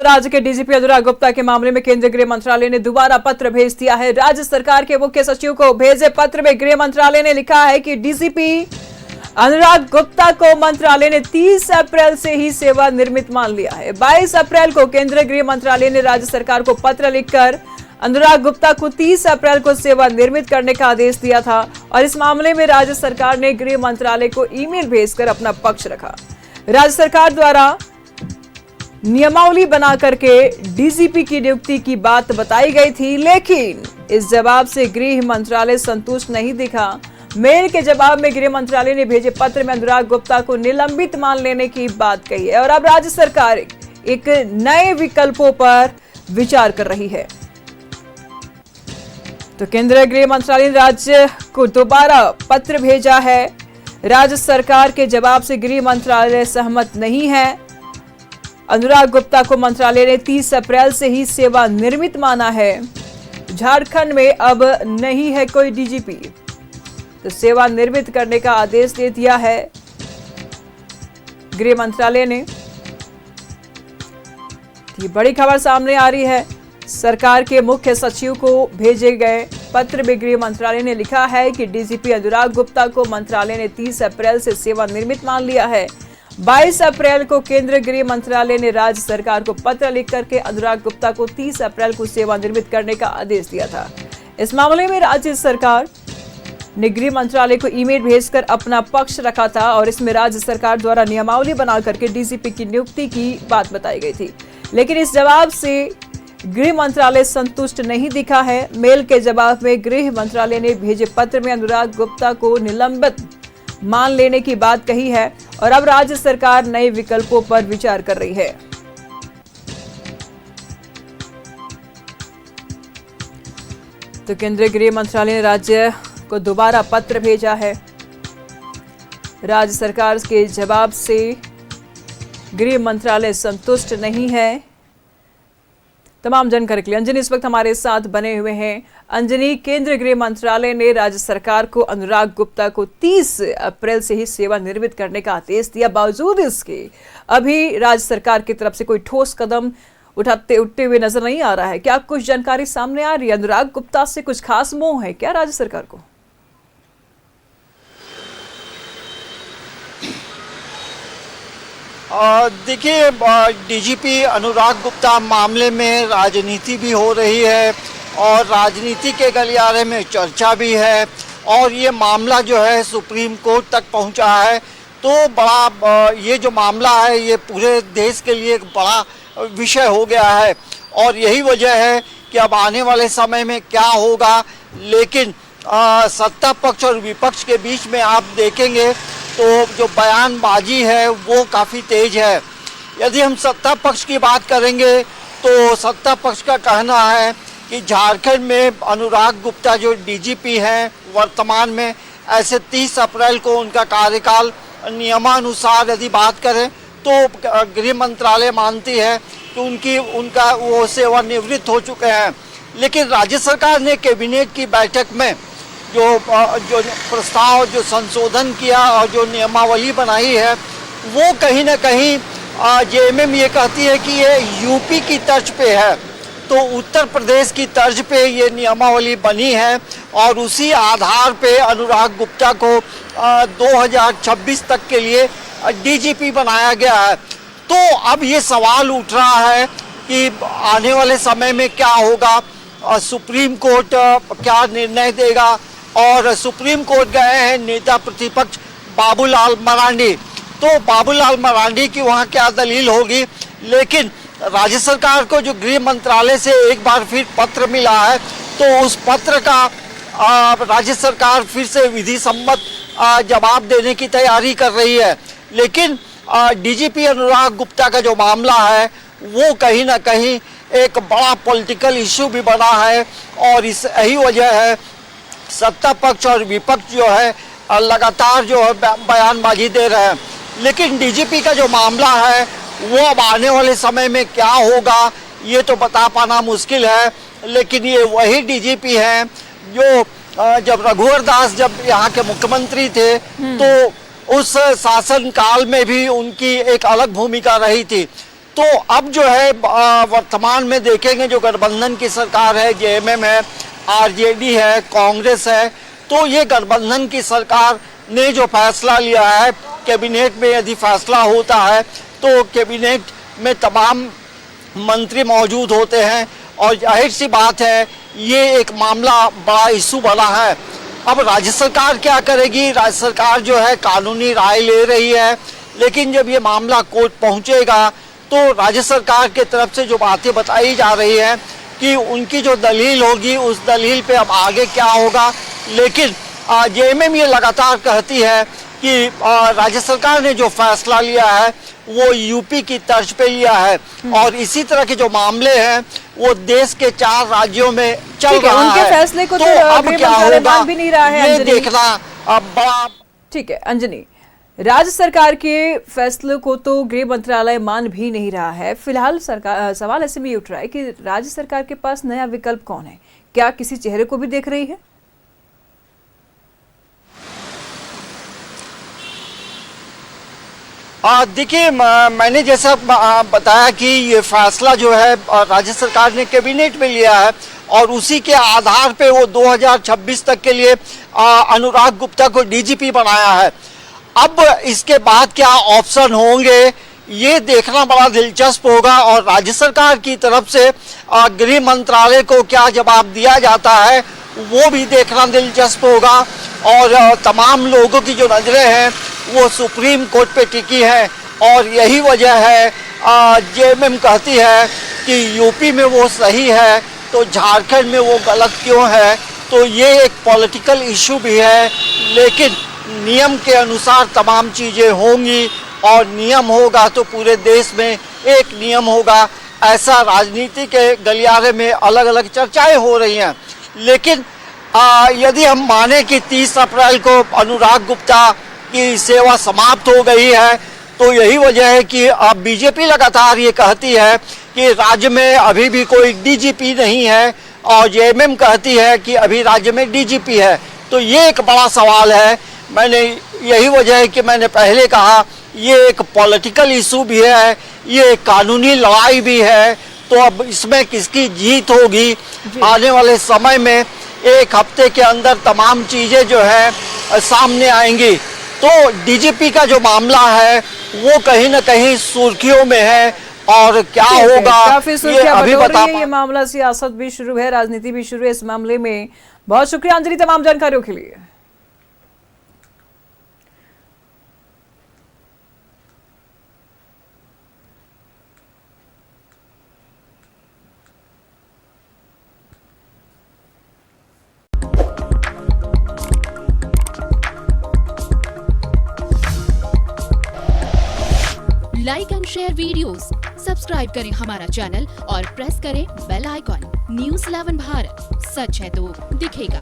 राज्य के डीजीपी अनुराग गुप्ता के मामले में केंद्रीय गृह मंत्रालय ने दोबारा पत्र भेज दिया है। राज्य सरकार के मुख्य सचिव को भेजे पत्र में गृह मंत्रालय ने लिखा है कि डीजीपी अनुराग गुप्ता को मंत्रालय ने 30 अप्रैल से ही सेवा निर्मित मान लिया है। 22 अप्रैल को केंद्रीय गृह मंत्रालय ने राज्य सरकार को पत्र लिखकर अनुराग गुप्ता को 30 अप्रैल को सेवा निर्मित करने का आदेश दिया था और इस मामले में राज्य सरकार ने गृह मंत्रालय को ईमेल भेजकर अपना पक्ष रखा। राज्य सरकार द्वारा नियमावली बना करके डीजीपी की नियुक्ति की बात बताई गई थी, लेकिन इस जवाब से गृह मंत्रालय संतुष्ट नहीं दिखा। मेल के जवाब में गृह मंत्रालय ने भेजे पत्र में अनुराग गुप्ता को निलंबित मान लेने की बात कही है और अब राज्य सरकार एक नए विकल्पों पर विचार कर रही है। तो केंद्रीय गृह मंत्रालय ने राज्य को दोबारा पत्र भेजा है। राज्य सरकार के जवाब से गृह मंत्रालय सहमत नहीं है। अनुराग गुप्ता को मंत्रालय ने 30 अप्रैल से ही सेवा निर्मित माना है। झारखंड में अब नहीं है कोई डीजीपी, तो सेवा निर्मित करने का आदेश दे दिया है गृह मंत्रालय ने। ये बड़ी खबर सामने आ रही है। सरकार के मुख्य सचिव को भेजे गए पत्र में गृह मंत्रालय ने लिखा है कि डीजीपी अनुराग गुप्ता को मंत्रालय ने 30 अप्रैल से सेवा निर्मित मान लिया है। 22 अप्रैल को केंद्रीय गृह मंत्रालय ने राज्य सरकार को पत्र लिख करके अनुराग गुप्ता को 30 अप्रैल को सेवा निर्मित करने का आदेश दिया था। इस मामले में राज्य सरकार ने गृह मंत्रालय को ईमेल भेजकर अपना पक्ष रखा था और इसमें राज्य सरकार द्वारा नियमावली बना करके डीजीपी की नियुक्ति की बात बताई गई थी, लेकिन इस जवाब से गृह मंत्रालय संतुष्ट नहीं दिखा है। मेल के जवाब में गृह मंत्रालय ने भेजे पत्र में अनुराग गुप्ता को निलंबित मान लेने की बात कही है और अब राज्य सरकार नए विकल्पों पर विचार कर रही है। तो केंद्रीय गृह मंत्रालय ने राज्य को दोबारा पत्र भेजा है। राज्य सरकार के जवाब से गृह मंत्रालय संतुष्ट नहीं है। तमाम जानकारी के लिए अंजनी इस वक्त हमारे साथ बने हुए हैं। अंजनी, केंद्रीय गृह मंत्रालय ने राज्य सरकार को अनुराग गुप्ता को 30 अप्रैल से ही सेवा निर्मित करने का आदेश दिया। बावजूद इसके अभी राज्य सरकार की तरफ से कोई ठोस कदम उठते हुए नजर नहीं आ रहा है। क्या कुछ जानकारी सामने आ रही है? अनुराग गुप्ता से कुछ खास मोह है क्या राज्य सरकार को? देखिए, डीजीपी अनुराग गुप्ता मामले में राजनीति भी हो रही है और राजनीति के गलियारे में चर्चा भी है और ये मामला जो है सुप्रीम कोर्ट तक पहुंचा है। तो बड़ा ये जो मामला है ये पूरे देश के लिए एक बड़ा विषय हो गया है और यही वजह है कि अब आने वाले समय में क्या होगा। लेकिन सत्ता पक्ष और विपक्ष के बीच में आप देखेंगे तो जो बयानबाजी है वो काफ़ी तेज है। यदि हम सत्ता पक्ष की बात करेंगे तो सत्ता पक्ष का कहना है कि झारखंड में अनुराग गुप्ता जो डीजीपी हैं वर्तमान में, ऐसे 30 अप्रैल को उनका कार्यकाल नियमानुसार यदि बात करें तो गृह मंत्रालय मानती है कि उनका वो सेवानिवृत्त हो चुके हैं। लेकिन राज्य सरकार ने कैबिनेट की बैठक में जो प्रस्ताव, जो संशोधन किया और जो नियमावली बनाई है वो कहीं ना कहीं जेएमएम ये कहती है कि ये यूपी की तर्ज पे है। तो उत्तर प्रदेश की तर्ज पे ये नियमावली बनी है और उसी आधार पे अनुराग गुप्ता को 2026 तक के लिए डीजीपी बनाया गया है। तो अब ये सवाल उठ रहा है कि आने वाले समय में क्या होगा, सुप्रीम कोर्ट क्या निर्णय देगा। और सुप्रीम कोर्ट गए हैं नेता प्रतिपक्ष बाबूलाल मरांडी, तो बाबूलाल मरांडी की वहाँ क्या दलील होगी। लेकिन राज्य सरकार को जो गृह मंत्रालय से एक बार फिर पत्र मिला है तो उस पत्र का राज्य सरकार फिर से विधि सम्मत जवाब देने की तैयारी कर रही है। लेकिन डीजीपी अनुराग गुप्ता का जो मामला है वो कहीं ना कहीं एक बड़ा पॉलिटिकल इश्यू भी बना है और इस यही वजह है सत्ता पक्ष और विपक्ष जो है लगातार जो है बयानबाजी दे रहे हैं। लेकिन डीजीपी का जो मामला है वो अब आने वाले समय में क्या होगा ये तो बता पाना मुश्किल है। लेकिन ये वही डीजीपी हैं जो जब रघुवर दास जब यहाँ के मुख्यमंत्री थे तो उस शासन काल में भी उनकी एक अलग भूमिका रही थी। तो तो अब जो है वर्तमान में देखेंगे जो गठबंधन की सरकार है, जेएमएम है, आरजेडी है, कांग्रेस है, तो ये गठबंधन की सरकार ने जो फैसला लिया है, कैबिनेट में यदि फैसला होता है तो कैबिनेट में तमाम मंत्री मौजूद होते हैं और जाहिर सी बात है ये एक मामला बड़ा इशू बना है। अब राज्य सरकार क्या करेगी? राज्य सरकार जो है कानूनी राय ले रही है, लेकिन जब ये मामला कोर्ट पहुंचेगा तो राज्य सरकार के तरफ से जो बातें बताई जा रही है कि उनकी जो दलील होगी उस दलील पे अब आगे क्या होगा। लेकिन जेएमएम ये लगातार कहती है कि राज्य सरकार ने जो फैसला लिया है वो यूपी की तर्ज पे लिया है और इसी तरह के जो मामले हैं वो देश के 4 राज्यों में चल रहा है। उनके फैसले को तो अब क्या होगा भी नहीं रहा है, ये देखना अब बड़ा। ठीक है अंजनी, राज्य सरकार के फैसले को तो गृह मंत्रालय मान भी नहीं रहा है। फिलहाल सरकार सवाल ऐसे में उठ रहा है कि राज्य सरकार के पास नया विकल्प कौन है? क्या किसी चेहरे को भी देख रही है? देखिए, मैंने जैसा बताया कि ये फैसला जो है राज्य सरकार ने कैबिनेट में लिया है और उसी के आधार पे वो 2026 तक के लिए अनुराग गुप्ता को डीजीपी बनाया है। अब इसके बाद क्या ऑप्शन होंगे ये देखना बड़ा दिलचस्प होगा और राज्य सरकार की तरफ से गृह मंत्रालय को क्या जवाब दिया जाता है वो भी देखना दिलचस्प होगा। और तमाम लोगों की जो नजरें हैं वो सुप्रीम कोर्ट पे टिकी है और यही वजह है जेएमएम कहती है कि यूपी में वो सही है तो झारखंड में वो गलत क्यों है। तो ये एक पॉलिटिकल इशू भी है, लेकिन नियम के अनुसार तमाम चीज़ें होंगी और नियम होगा तो पूरे देश में एक नियम होगा। ऐसा राजनीति के गलियारे में अलग अलग चर्चाएं हो रही हैं। लेकिन यदि हम माने कि 30 अप्रैल को अनुराग गुप्ता की सेवा समाप्त हो गई है तो यही वजह है कि अब बीजेपी लगातार ये कहती है कि राज्य में अभी भी कोई डीजीपी नहीं है और जेएमएम कहती है कि अभी राज्य में डीजीपी है। तो ये एक बड़ा सवाल है। मैंने यही वजह है कि मैंने पहले कहा ये एक पॉलिटिकल इशू भी है, ये कानूनी लड़ाई भी है। तो अब इसमें किसकी जीत होगी आने वाले समय में एक हफ्ते के अंदर तमाम चीज़ें जो है सामने आएंगी। तो डीजीपी का जो मामला है वो कहीं ना कहीं सुर्खियों में है और क्या होगा काफी ये अभी बता ये मामला, सियासत भी शुरू है, राजनीति भी शुरू है इस मामले में। बहुत शुक्रिया अंजलि तमाम जानकारियों के लिए। Like and share videos, subscribe करें हमारा चैनल और प्रेस करें बेल आइकॉन। न्यूज़ 11 भारत, सच है तो दिखेगा।